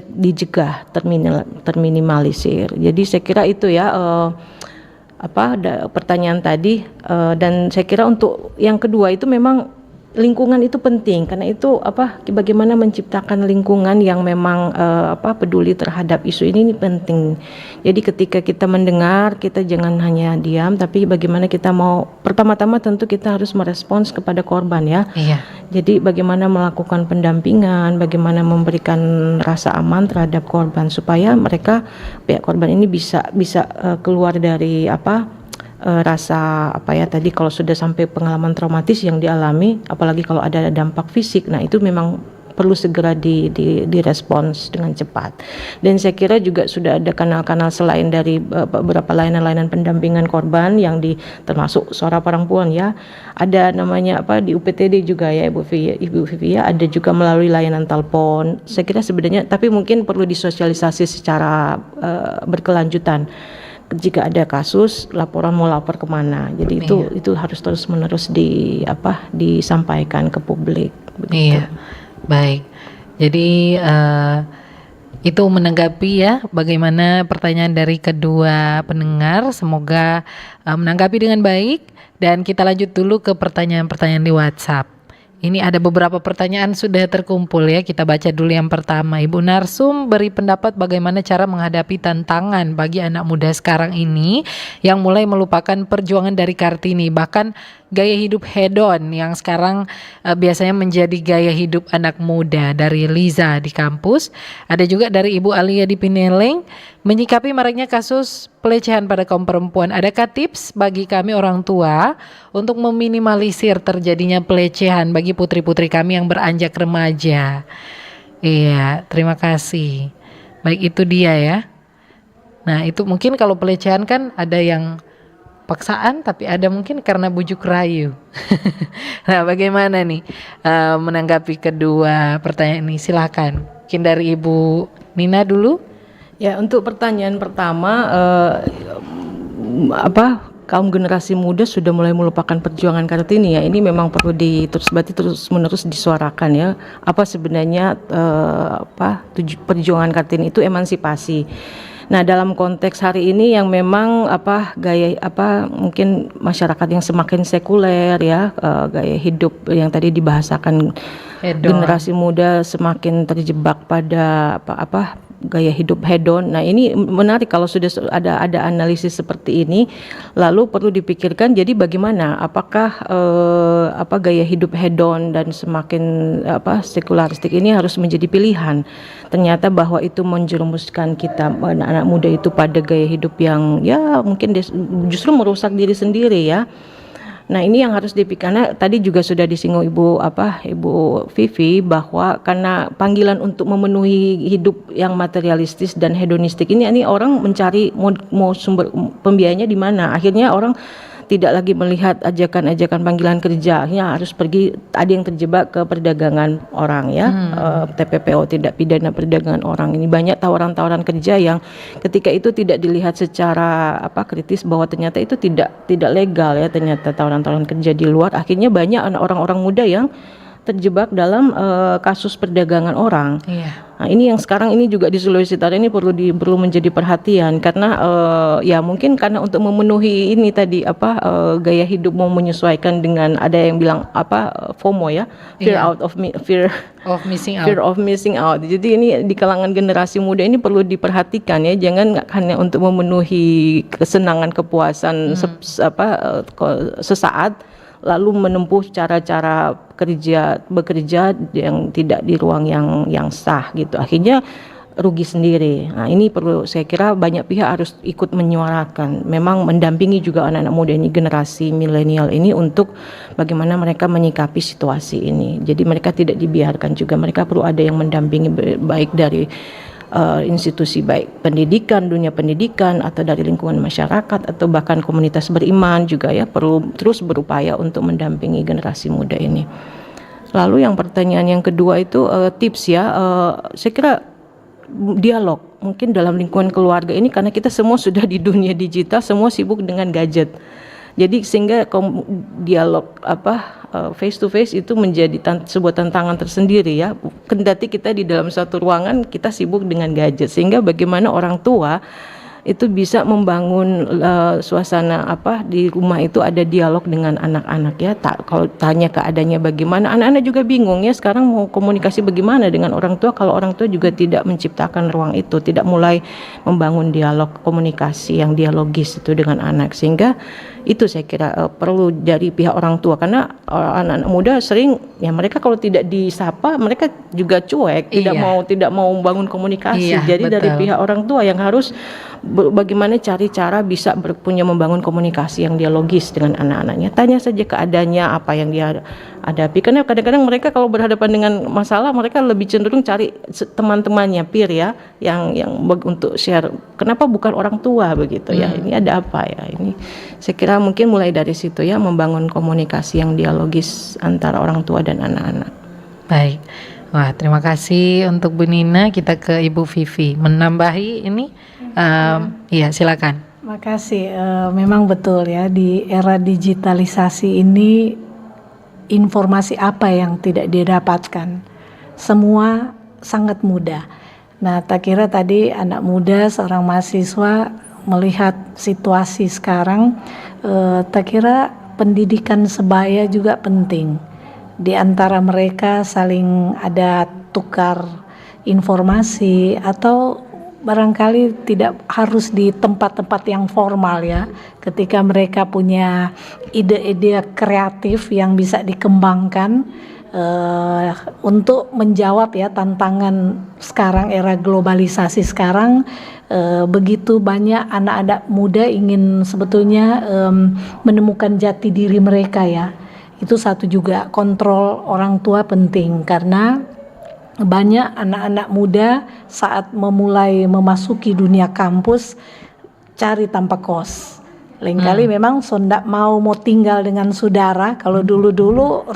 dicegah, terminimalisir. Jadi saya kira itu ya pertanyaan tadi, dan saya kira untuk yang kedua itu memang lingkungan itu penting, karena itu bagaimana menciptakan lingkungan yang memang peduli terhadap isu ini penting. Jadi ketika kita mendengar, kita jangan hanya diam, tapi bagaimana kita mau, pertama-tama tentu kita harus merespons kepada korban ya. Iya. Jadi bagaimana melakukan pendampingan, bagaimana memberikan rasa aman terhadap korban supaya pihak korban ini bisa keluar dari rasa tadi kalau sudah sampai pengalaman traumatis yang dialami, apalagi kalau ada dampak fisik. Nah, itu memang perlu segera direspons dengan cepat. Dan saya kira juga sudah ada kanal-kanal selain dari beberapa layanan-layanan pendampingan korban yang termasuk suara perempuan ya. Ada namanya di UPTD juga ya Ibu Vivi ya, ada juga melalui layanan telepon. Saya kira sebenarnya tapi mungkin perlu disosialisasi secara berkelanjutan. Jika ada kasus, laporan mau lapor kemana. Jadi itu harus terus-menerus disampaikan ke publik. Begitu. Iya, baik. Jadi itu menanggapi ya bagaimana pertanyaan dari kedua pendengar. Semoga menanggapi dengan baik, dan kita lanjut dulu ke pertanyaan-pertanyaan di WhatsApp. Ini ada beberapa pertanyaan sudah terkumpul ya, kita baca dulu yang pertama. Ibu Narsum beri pendapat bagaimana cara menghadapi tantangan bagi anak muda sekarang ini yang mulai melupakan perjuangan dari Kartini, bahkan gaya hidup hedon yang sekarang biasanya menjadi gaya hidup anak muda. Dari Liza di kampus. Ada juga dari Ibu Alia di Pineleng, menyikapi maraknya kasus pelecehan pada kaum perempuan. Adakah tips bagi kami orang tua untuk meminimalisir terjadinya pelecehan bagi putri-putri kami yang beranjak remaja? Iya, terima kasih. Baik, itu dia ya. Nah, itu mungkin kalau pelecehan kan ada yang paksaan, tapi ada mungkin karena bujuk rayu. Nah, bagaimana nih menanggapi kedua pertanyaan ini? Silakan. Mungkin dari Ibu Nina dulu. Ya, untuk pertanyaan pertama, kaum generasi muda sudah mulai melupakan perjuangan Kartini ya. Ini memang perlu terus-menerus disuarakan ya. Apa sebenarnya perjuangan Kartini itu emansipasi. Nah, dalam konteks hari ini yang memang mungkin masyarakat yang semakin sekuler ya, gaya hidup yang tadi dibahasakan, generasi muda semakin terjebak pada gaya hidup hedon. Nah, ini menarik kalau sudah ada analisis seperti ini, lalu perlu dipikirkan jadi bagaimana, apakah gaya hidup hedon dan semakin sekularistik ini harus menjadi pilihan. Ternyata bahwa itu menjerumuskan kita anak muda itu pada gaya hidup yang ya mungkin justru merusak diri sendiri ya. Nah, ini yang harus dipikirkan. Tadi juga sudah disinggung Ibu Vivi bahwa karena panggilan untuk memenuhi hidup yang materialistis dan hedonistik ini orang mencari mau sumber pembiayanya di mana. Akhirnya orang tidak lagi melihat ajakan-ajakan panggilan kerjanya harus pergi. Ada yang terjebak ke perdagangan orang ya, TPPO, tindak pidana perdagangan orang. Ini banyak tawaran-tawaran kerja yang ketika itu tidak dilihat secara kritis bahwa ternyata itu tidak legal ya, ternyata tawaran-tawaran kerja di luar. Akhirnya banyak orang-orang muda yang terjebak dalam kasus perdagangan orang. Iya. Nah, ini yang sekarang ini juga di Sulawesi Utara ini perlu menjadi perhatian karena ya mungkin karena untuk memenuhi ini tadi gaya hidup mau menyesuaikan dengan ada yang bilang FOMO ya, fear of missing out. fear of missing out. Jadi ini di kalangan generasi muda ini perlu diperhatikan ya, jangan hanya untuk memenuhi kesenangan kepuasan sesaat lalu menempuh cara-cara bekerja yang tidak di ruang yang sah gitu. Akhirnya rugi sendiri. Nah, ini perlu saya kira banyak pihak harus ikut menyuarakan. Memang mendampingi juga anak-anak muda ini, generasi milenial ini untuk bagaimana mereka menyikapi situasi ini. Jadi mereka tidak dibiarkan juga. Mereka perlu ada yang mendampingi baik dari institusi baik pendidikan, dunia pendidikan atau dari lingkungan masyarakat atau bahkan komunitas beriman juga ya perlu terus berupaya untuk mendampingi generasi muda ini. Lalu yang pertanyaan yang kedua itu tips ya, saya kira dialog mungkin dalam lingkungan keluarga ini karena kita semua sudah di dunia digital, semua sibuk dengan gadget. Jadi sehingga dialog face to face itu menjadi sebuah tantangan tersendiri ya. Kendati kita di dalam satu ruangan kita sibuk dengan gadget, sehingga bagaimana orang tua itu bisa membangun suasana di rumah itu ada dialog dengan anak-anak ya. Kalau tanya keadaannya bagaimana, anak-anak juga bingung ya sekarang mau komunikasi bagaimana dengan orang tua kalau orang tua juga tidak menciptakan ruang itu, tidak mulai membangun dialog komunikasi yang dialogis itu dengan anak. Sehingga itu saya kira perlu dari pihak orang tua karena anak-anak muda sering ya mereka kalau tidak disapa mereka juga cuek, tidak mau membangun komunikasi. Jadi betul. Dari pihak orang tua yang harus bagaimana cari cara bisa punya membangun komunikasi yang dialogis dengan anak-anaknya. Tanya saja keadaannya apa yang dia hadapi. Karena kadang-kadang mereka kalau berhadapan dengan masalah mereka lebih cenderung cari teman-temannya peer ya yang untuk share. Kenapa bukan orang tua begitu ya? Ini ada apa ya? Ini saya kira mungkin mulai dari situ ya membangun komunikasi yang dialogis antara orang tua dan anak-anak. Baik. Wah, terima kasih untuk Bu Nina. Kita ke Ibu Vivi menambahi ini. Iya, silakan. Makasih. Memang betul ya di era digitalisasi ini informasi apa yang tidak didapatkan semua sangat mudah. Nah, tak kira tadi anak muda seorang mahasiswa melihat situasi sekarang, tak kira pendidikan sebaya juga penting. Di antara mereka saling ada tukar informasi atau barangkali tidak harus di tempat-tempat yang formal ya. Ketika mereka punya ide-ide kreatif yang bisa dikembangkan untuk menjawab ya tantangan sekarang, era globalisasi sekarang, begitu banyak anak-anak muda ingin sebetulnya menemukan jati diri mereka ya. Itu satu juga, kontrol orang tua penting karena banyak anak-anak muda saat memulai memasuki dunia kampus cari tanpa kos. Lain kali memang sondak mau tinggal dengan saudara. Kalau dulu-dulu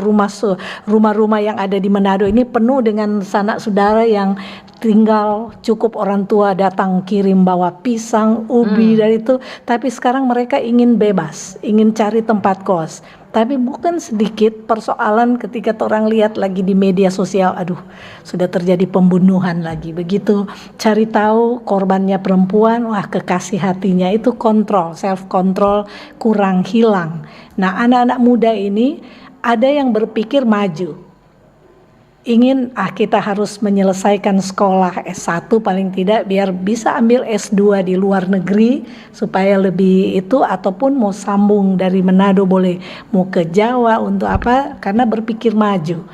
rumah-rumah yang ada di Manado ini penuh dengan sanak saudara yang tinggal cukup orang tua datang kirim bawa pisang, ubi dari itu. Tapi sekarang mereka ingin bebas, ingin cari tempat kos. Tapi bukan sedikit persoalan ketika orang lihat lagi di media sosial, aduh sudah terjadi pembunuhan lagi. Begitu cari tahu korbannya perempuan, wah kekasih hatinya itu kontrol, self control kurang, hilang. Nah anak-anak muda ini ada yang berpikir maju. Ingin kita harus menyelesaikan sekolah S1 paling tidak biar bisa ambil S2 di luar negeri supaya lebih itu, ataupun mau sambung dari Manado boleh mau ke Jawa untuk apa, karena berpikir maju.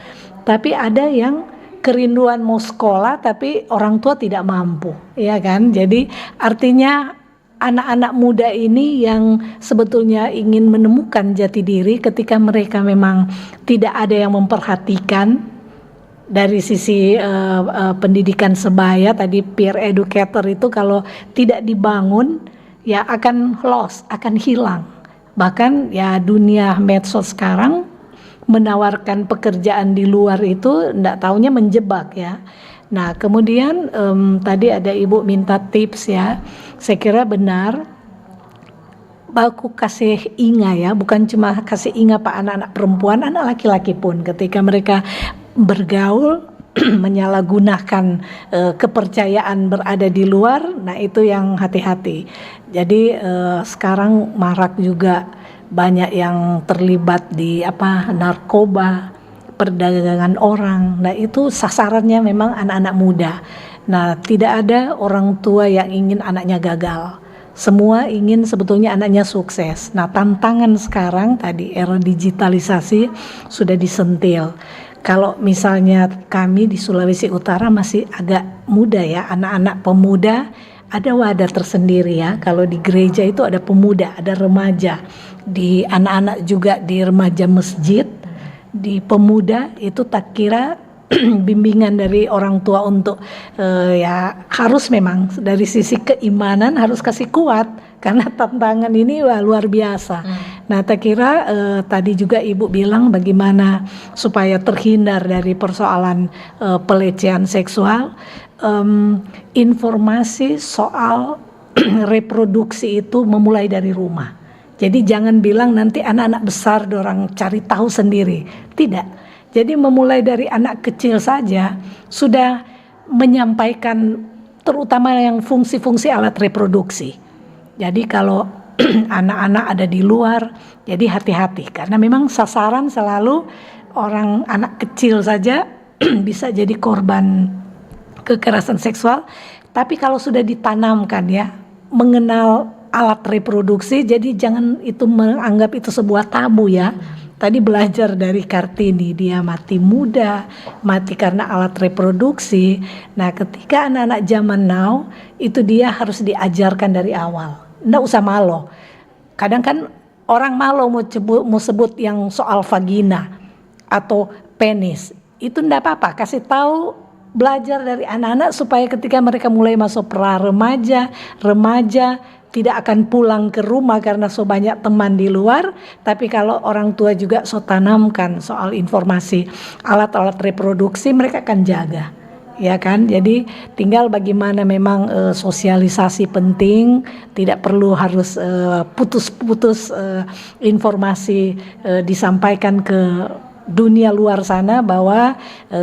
Tapi ada yang kerinduan mau sekolah tapi orang tua tidak mampu, ya kan? Jadi artinya anak-anak muda ini yang sebetulnya ingin menemukan jati diri ketika mereka memang tidak ada yang memperhatikan. Dari sisi pendidikan sebaya tadi, peer educator itu kalau tidak dibangun ya akan lost, akan hilang. Bahkan ya dunia medsos sekarang menawarkan pekerjaan di luar itu enggak taunya menjebak ya. Nah kemudian tadi ada ibu minta tips ya, saya kira benar aku kasih inga ya, bukan cuma kasih inga Pak anak-anak perempuan, anak laki-laki pun ketika mereka bergaul menyalahgunakan kepercayaan berada di luar, nah itu yang hati-hati. Jadi sekarang marak juga banyak yang terlibat di narkoba, perdagangan orang. Nah itu sasarannya memang anak-anak muda. Nah tidak ada orang tua yang ingin anaknya gagal. Semua ingin sebetulnya anaknya sukses. Nah tantangan sekarang tadi era digitalisasi sudah disentil. Kalau misalnya kami di Sulawesi Utara masih agak muda ya, anak-anak pemuda ada wadah tersendiri ya. Kalau di gereja itu ada pemuda, ada remaja. Di anak-anak juga di remaja masjid, di pemuda itu tak kira bimbingan dari orang tua untuk ya harus memang dari sisi keimanan harus kasih kuat karena tantangan ini luar biasa. Nah, tak kira tadi juga Ibu bilang bagaimana supaya terhindar dari persoalan pelecehan seksual, informasi soal reproduksi itu memulai dari rumah. Jadi jangan bilang nanti anak-anak besar dorang cari tahu sendiri, tidak. Jadi memulai dari anak kecil saja sudah menyampaikan terutama yang fungsi-fungsi alat reproduksi. Jadi kalau anak-anak ada di luar, jadi hati-hati karena memang sasaran selalu orang anak kecil saja bisa jadi korban kekerasan seksual. Tapi kalau sudah ditanamkan ya mengenal alat reproduksi, jadi jangan itu menganggap itu sebuah tabu ya. Tadi belajar dari Kartini, dia mati muda, mati karena alat reproduksi. Nah ketika anak-anak zaman now, itu dia harus diajarkan dari awal. Nggak usah malu. Kadang kan orang malu mau sebut yang soal vagina atau penis. Itu nggak apa-apa, kasih tahu, belajar dari anak-anak supaya ketika mereka mulai masuk remaja tidak akan pulang ke rumah karena so banyak teman di luar. Tapi kalau orang tua juga so tanamkan soal informasi alat-alat reproduksi, mereka akan jaga, ya kan. Jadi tinggal bagaimana memang sosialisasi penting, tidak perlu harus putus-putus informasi disampaikan ke dunia luar sana bahwa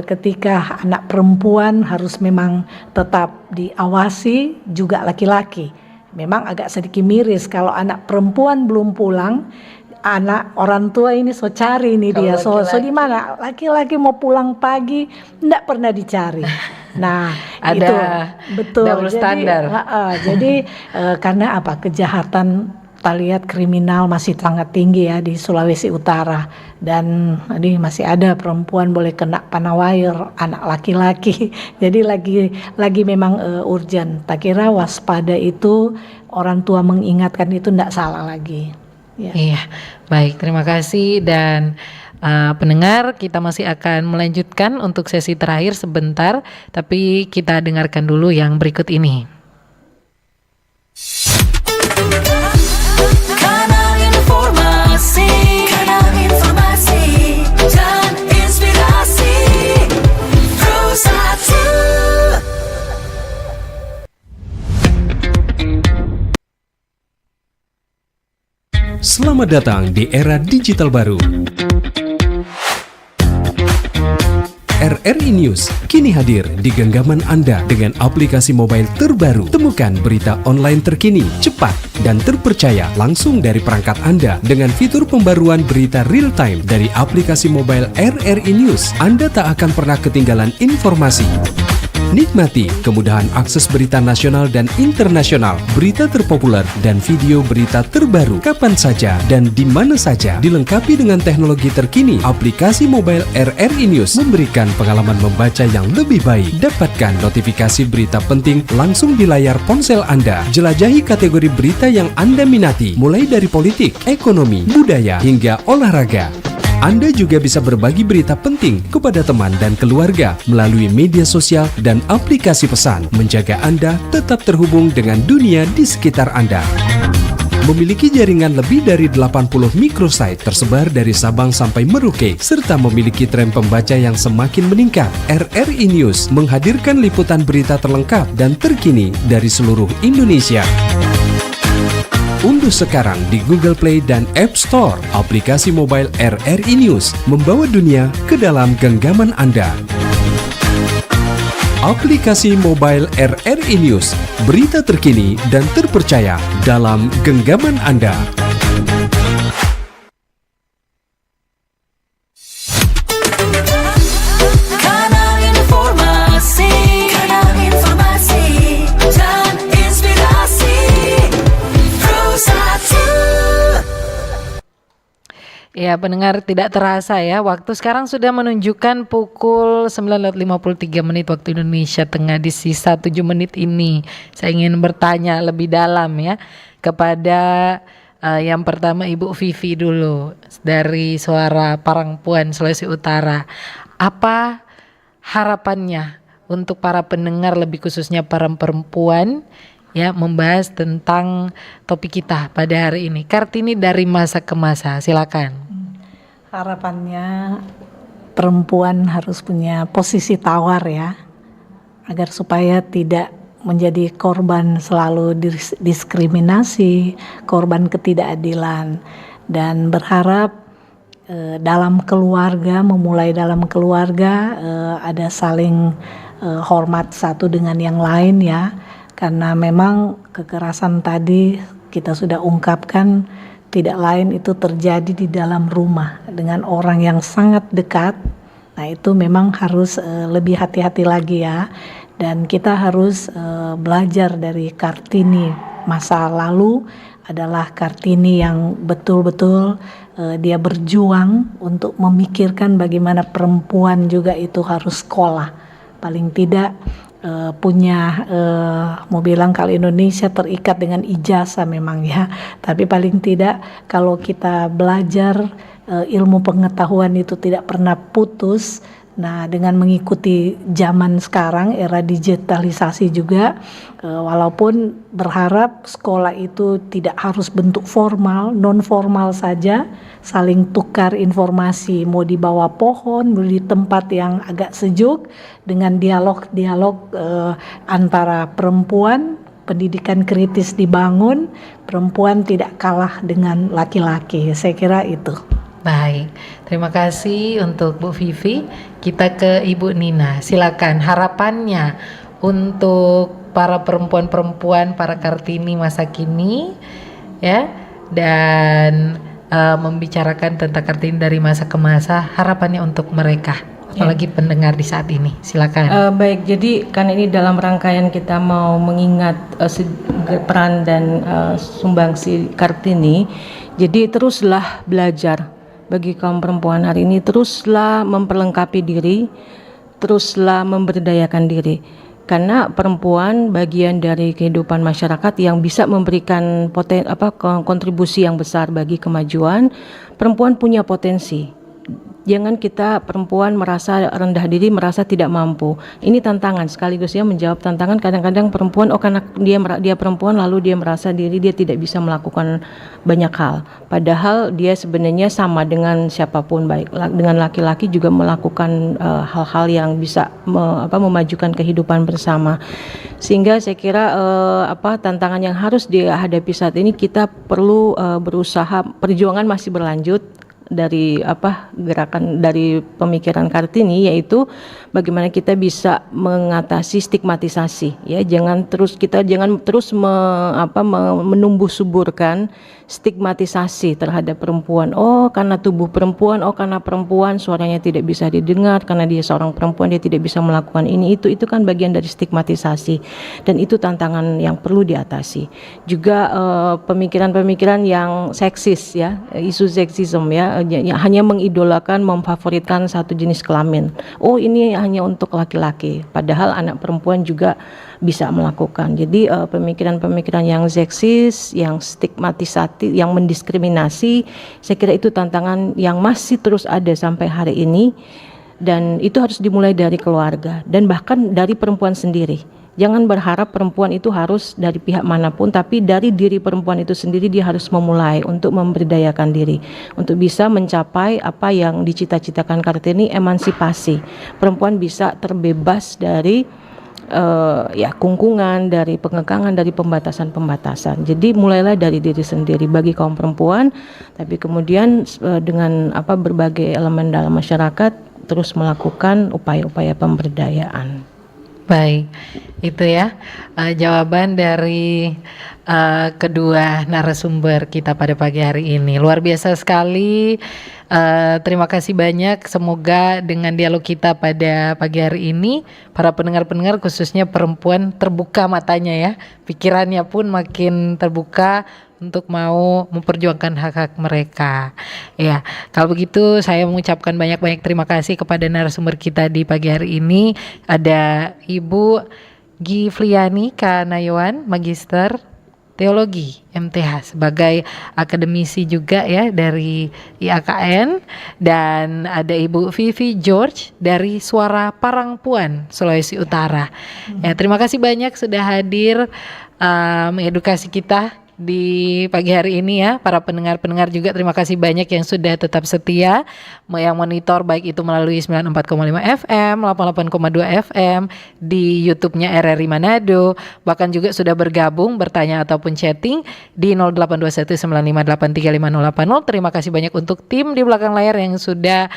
ketika anak perempuan harus memang tetap diawasi, juga laki-laki. Memang agak sedikit miris kalau anak perempuan belum pulang, anak orang tua ini so cari nih dia, so di mana laki-laki mau pulang pagi enggak pernah dicari. Nah ada itu betul double standar. Jadi karena apa, kejahatan kita lihat kriminal masih sangat tinggi ya di Sulawesi Utara, dan ini masih ada perempuan boleh kena panawair, anak laki-laki. Jadi lagi memang urgent. Tak kira waspada itu, orang tua mengingatkan itu tidak salah lagi. Ya. Iya, baik, terima kasih. Dan pendengar, kita masih akan melanjutkan untuk sesi terakhir sebentar, tapi kita dengarkan dulu yang berikut ini. Kanal informasi dan inspirasi Pro 1. Selamat datang di era digital baru. RRI News kini hadir di genggaman Anda dengan aplikasi mobile terbaru. Temukan berita online terkini, cepat, dan terpercaya langsung dari perangkat Anda dengan fitur pembaruan berita real time dari aplikasi mobile RRI News. Anda tak akan pernah ketinggalan informasi. Nikmati kemudahan akses berita nasional dan internasional, berita terpopuler, dan video berita terbaru kapan saja dan di mana saja. Dilengkapi dengan teknologi terkini, aplikasi mobile RRI News memberikan pengalaman membaca yang lebih baik. Dapatkan notifikasi berita penting langsung di layar ponsel Anda. Jelajahi kategori berita yang Anda minati, mulai dari politik, ekonomi, budaya, hingga olahraga. Anda juga bisa berbagi berita penting kepada teman dan keluarga melalui media sosial dan aplikasi pesan, menjaga Anda tetap terhubung dengan dunia di sekitar Anda. Memiliki jaringan lebih dari 80 microsite tersebar dari Sabang sampai Merauke, serta memiliki tren pembaca yang semakin meningkat. RRI News menghadirkan liputan berita terlengkap dan terkini dari seluruh Indonesia. Unduh sekarang di Google Play dan App Store aplikasi mobile RRI News, membawa dunia ke dalam genggaman Anda. Aplikasi mobile RRI News, berita terkini dan terpercaya dalam genggaman Anda. Kanal informasi dan inspirasi Pro 1. Ya, pendengar, tidak terasa ya, waktu sekarang sudah menunjukkan pukul 9.53 waktu Indonesia Tengah. Di sisa 7 menit ini saya ingin bertanya lebih dalam ya kepada yang pertama Ibu Vivi dulu dari Suara Parangpuan, Sulawesi Utara. Apa harapannya untuk para pendengar, lebih khususnya para perempuan ya, membahas tentang topik kita pada hari ini, Kartini dari masa ke masa. Silakan. Harapannya perempuan harus punya posisi tawar ya, agar supaya tidak menjadi korban selalu diskriminasi, korban ketidakadilan, dan berharap dalam keluarga, memulai dalam keluarga ada saling hormat satu dengan yang lain ya, karena memang kekerasan tadi kita sudah ungkapkan tidak lain itu terjadi di dalam rumah dengan orang yang sangat dekat. Nah itu memang harus lebih hati-hati lagi ya, dan kita harus belajar dari Kartini masa lalu adalah Kartini yang betul-betul dia berjuang untuk memikirkan bagaimana perempuan juga itu harus sekolah, paling tidak punya mau bilang kalau Indonesia terikat dengan ijazah memang ya, tapi paling tidak kalau kita belajar ilmu pengetahuan itu tidak pernah putus. Nah dengan mengikuti zaman sekarang era digitalisasi juga, walaupun berharap sekolah itu tidak harus bentuk formal, non formal saja, saling tukar informasi, mau di bawah pohon, mau di tempat yang agak sejuk, dengan dialog-dialog antara perempuan, pendidikan kritis dibangun, perempuan tidak kalah dengan laki-laki. Saya kira itu. Baik, terima kasih untuk Bu Vivi. Kita ke Ibu Nina, silakan harapannya untuk para perempuan-perempuan, para Kartini masa kini ya, dan membicarakan tentang Kartini dari masa ke masa, harapannya untuk mereka, apalagi pendengar di saat ini. Silakan. Baik, jadi kan ini dalam rangkaian kita mau mengingat peran dan sumbangsi Kartini, jadi teruslah belajar. Bagi kaum perempuan hari ini, teruslah memperlengkapi diri, teruslah memberdayakan diri, karena perempuan bagian dari kehidupan masyarakat yang bisa memberikan kontribusi yang besar bagi kemajuan. Perempuan punya potensi. Jangan kita perempuan merasa rendah diri, merasa tidak mampu. Ini tantangan sekaligus ya, menjawab tantangan. Kadang-kadang perempuan, karena dia perempuan lalu dia merasa diri dia tidak bisa melakukan banyak hal. Padahal dia sebenarnya sama dengan siapapun, baik dengan laki-laki juga melakukan hal-hal yang bisa memajukan kehidupan bersama. Sehingga saya kira tantangan yang harus dihadapi saat ini, kita perlu berusaha, perjuangan masih berlanjut dari gerakan dari pemikiran Kartini, yaitu bagaimana kita bisa mengatasi stigmatisasi ya, jangan terus menumbuh suburkan stigmatisasi terhadap perempuan. Oh, karena tubuh perempuan, karena perempuan suaranya tidak bisa didengar, karena dia seorang perempuan dia tidak bisa melakukan ini itu kan bagian dari stigmatisasi, dan itu tantangan yang perlu diatasi. Juga pemikiran-pemikiran yang seksis ya, isu seksisme ya, hanya mengidolakan, memfavoritkan satu jenis kelamin. Oh, ini hanya untuk laki-laki, padahal anak perempuan juga bisa melakukan. Jadi pemikiran-pemikiran yang seksis, yang stigmatisasi, yang mendiskriminasi, saya kira itu tantangan yang masih terus ada sampai hari ini, dan itu harus dimulai dari keluarga dan bahkan dari perempuan sendiri. Jangan berharap perempuan itu harus dari pihak manapun, tapi dari diri perempuan itu sendiri dia harus memulai untuk memberdayakan diri, untuk bisa mencapai apa yang dicita-citakan Kartini, emansipasi. Perempuan bisa terbebas dari ya kungkungan, dari pengekangan, dari pembatasan-pembatasan. Jadi mulailah dari diri sendiri bagi kaum perempuan, tapi kemudian dengan berbagai elemen dalam masyarakat terus melakukan upaya-upaya pemberdayaan. Baik, itu ya jawaban dari kedua narasumber kita pada pagi hari ini. Luar biasa sekali. Terima kasih banyak. Semoga dengan dialog kita pada pagi hari ini, para pendengar-pendengar khususnya perempuan terbuka matanya ya, pikirannya pun makin terbuka untuk mau memperjuangkan hak-hak mereka. Ya, kalau begitu saya mengucapkan banyak-banyak terima kasih kepada narasumber kita di pagi hari ini. Ada Ibu Gifliani Kanayawan, Magister Teologi MTH sebagai akademisi juga ya dari IAKN, dan ada Ibu Vivi George dari Suara Parangpuan Sulawesi Utara. Ya, terima kasih banyak sudah hadir mengedukasi kita di pagi hari ini ya. Para pendengar-pendengar juga terima kasih banyak yang sudah tetap setia, yang monitor baik itu melalui 94,5 FM, 88,2 FM di YouTube-nya RRI Manado, bahkan juga sudah bergabung, bertanya ataupun chatting di 082195835080. Terima kasih banyak untuk tim di belakang layar yang sudah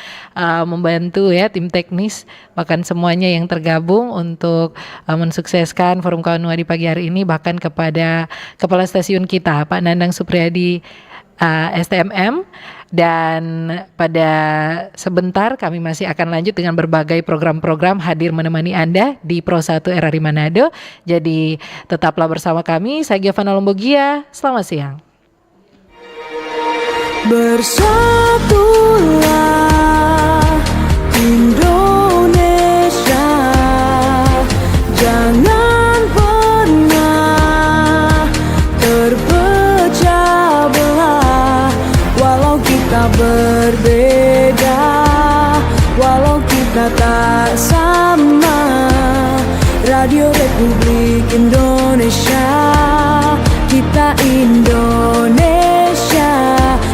membantu ya, tim teknis, bahkan semuanya yang tergabung untuk mensukseskan Forum Kawan Nuha di pagi hari ini, bahkan kepada Kepala Stasiun kita Pak Nandang Supriyadi STMM. Dan pada sebentar kami masih akan lanjut dengan berbagai program-program hadir menemani Anda di Pro 1 RRI Manado. Jadi tetaplah bersama kami. Saya Giovanna Lombogia, selamat siang. Bersatulah Indonesia, jangan pernah terpecah belah. Walau kita berbeda, walau kita tak sama, Radio Republik Indonesia, kita Indonesia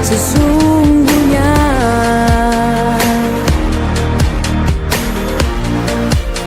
sesungguhnya.